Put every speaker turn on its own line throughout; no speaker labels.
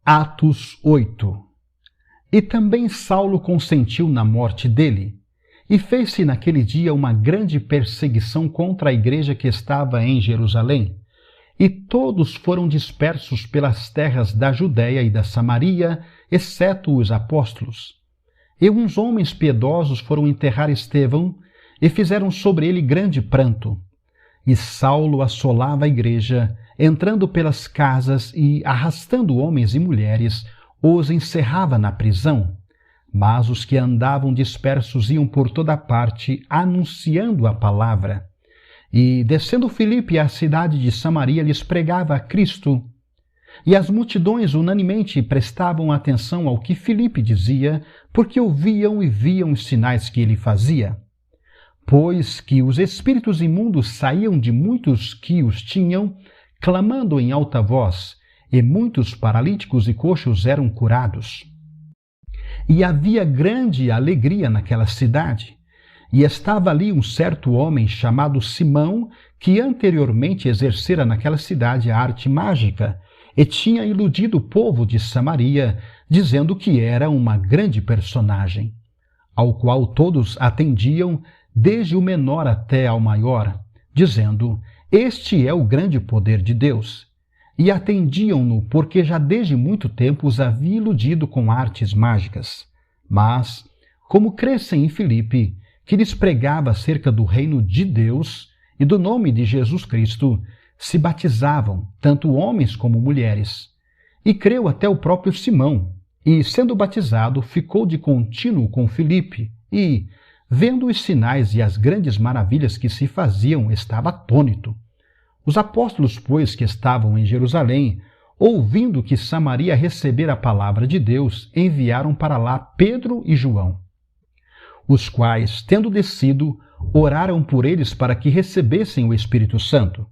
Atos 8. E também Saulo consentiu na morte dele, e fez-se naquele dia uma grande perseguição contra a igreja que estava em Jerusalém, e todos foram dispersos pelas terras da Judéia e da Samaria, exceto os apóstolos. E uns homens piedosos foram enterrar Estevão, e fizeram sobre ele grande pranto. E Saulo assolava a igreja, entrando pelas casas e, arrastando homens e mulheres, os encerrava na prisão. Mas os que andavam dispersos iam por toda parte, anunciando a palavra. E, descendo Filipe à cidade de Samaria, lhes pregava a Cristo. E as multidões unanimemente prestavam atenção ao que Filipe dizia, porque ouviam e viam os sinais que ele fazia. Pois que os espíritos imundos saíam de muitos que os tinham, clamando em alta voz, e muitos paralíticos e coxos eram curados. E havia grande alegria naquela cidade. E estava ali um certo homem chamado Simão, que anteriormente exercera naquela cidade a arte mágica, e tinha iludido o povo de Samaria, dizendo que era uma grande personagem, ao qual todos atendiam, desde o menor até ao maior, dizendo: Este é o grande poder de Deus. E atendiam-no, porque já desde muito tempo os havia iludido com artes mágicas. Mas, como crescem em Filipe, que lhes pregava acerca do reino de Deus e do nome de Jesus Cristo, se batizavam, tanto homens como mulheres. E creu até o próprio Simão, e, sendo batizado, ficou de contínuo com Filipe, e, vendo os sinais e as grandes maravilhas que se faziam, estava atônito. Os apóstolos, pois, que estavam em Jerusalém, ouvindo que Samaria recebera a palavra de Deus, enviaram para lá Pedro e João, os quais, tendo descido, oraram por eles para que recebessem o Espírito Santo,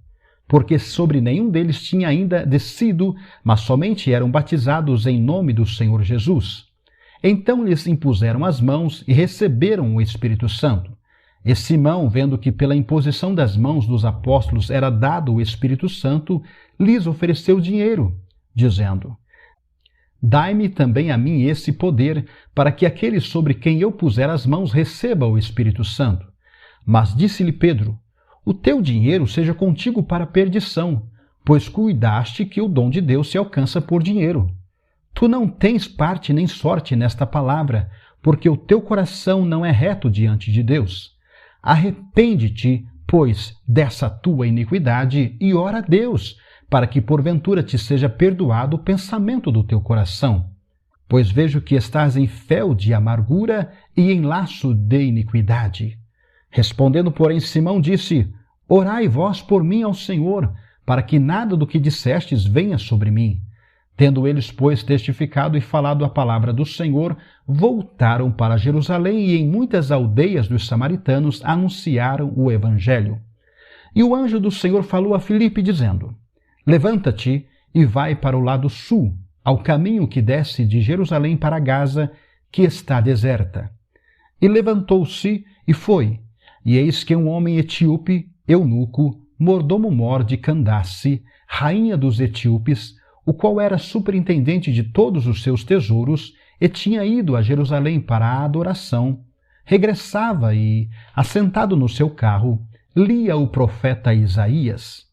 porque sobre nenhum deles tinha ainda descido, mas somente eram batizados em nome do Senhor Jesus. Então lhes impuseram as mãos e receberam o Espírito Santo. E Simão, vendo que pela imposição das mãos dos apóstolos era dado o Espírito Santo, lhes ofereceu dinheiro, dizendo: Dai-me também a mim esse poder, para que aquele sobre quem eu puser as mãos receba o Espírito Santo. Mas disse-lhe Pedro: O teu dinheiro seja contigo para a perdição, pois cuidaste que o dom de Deus se alcança por dinheiro. Tu não tens parte nem sorte nesta palavra, porque o teu coração não é reto diante de Deus. Arrepende-te, pois, dessa tua iniquidade e ora a Deus, para que porventura te seja perdoado o pensamento do teu coração. Pois vejo que estás em fel de amargura e em laço de iniquidade. Respondendo, porém, Simão disse: Orai vós por mim ao Senhor, para que nada do que dissestes venha sobre mim. Tendo eles, pois, testificado e falado a palavra do Senhor, voltaram para Jerusalém e em muitas aldeias dos samaritanos anunciaram o Evangelho. E o anjo do Senhor falou a Filipe, dizendo: Levanta-te e vai para o lado sul, ao caminho que desce de Jerusalém para Gaza, que está deserta. E levantou-se e foi. E eis que um homem etíope, eunuco, mordomo-mor de Candace, rainha dos etíopes, o qual era superintendente de todos os seus tesouros, e tinha ido a Jerusalém para a adoração, regressava e, assentado no seu carro, lia o profeta Isaías.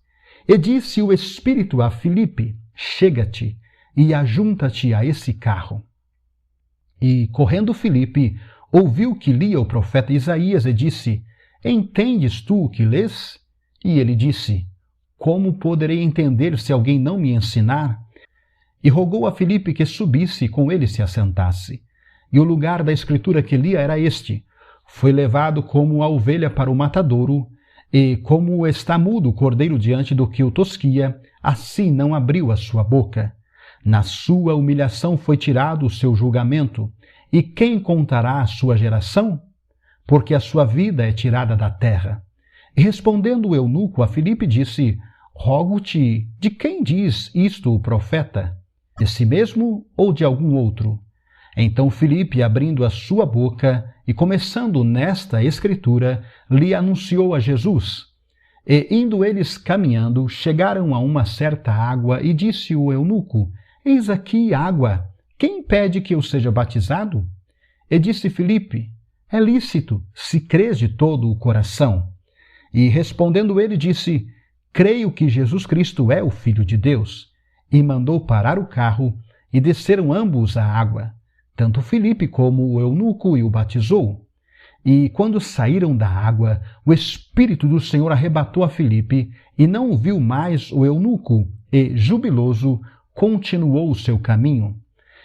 E disse o Espírito a Filipe: Chega-te e ajunta-te a esse carro. E, correndo Filipe, ouviu que lia o profeta Isaías e disse: Entendes tu o que lês? E ele disse: Como poderei entender se alguém não me ensinar? E rogou a Filipe que subisse e com ele se assentasse. E o lugar da escritura que lia era este: Foi levado como a ovelha para o matadouro, e como está mudo o cordeiro diante do que o tosquia, assim não abriu a sua boca. Na sua humilhação foi tirado o seu julgamento. E quem contará a sua geração? Porque a sua vida é tirada da terra. E respondendo o eunuco a Filipe disse: Rogo-te, de quem diz isto o profeta? De si mesmo ou de algum outro? Então Filipe, abrindo a sua boca e começando nesta escritura, lhe anunciou a Jesus. E indo eles caminhando, chegaram a uma certa água, e disse o eunuco: Eis aqui água. Quem impede que eu seja batizado? E disse Filipe: É lícito, se crês de todo o coração. E respondendo ele, disse: Creio que Jesus Cristo é o Filho de Deus. E mandou parar o carro, e desceram ambos à água, tanto Filipe como o eunuco, e o batizou. E quando saíram da água, o Espírito do Senhor arrebatou a Filipe, e não viu mais o eunuco, e, jubiloso, continuou o seu caminho.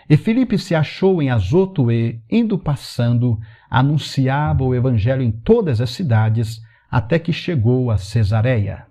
E Filipe se achou em Azoto e, indo passando, anunciava o evangelho em todas as cidades, até que chegou a Cesareia.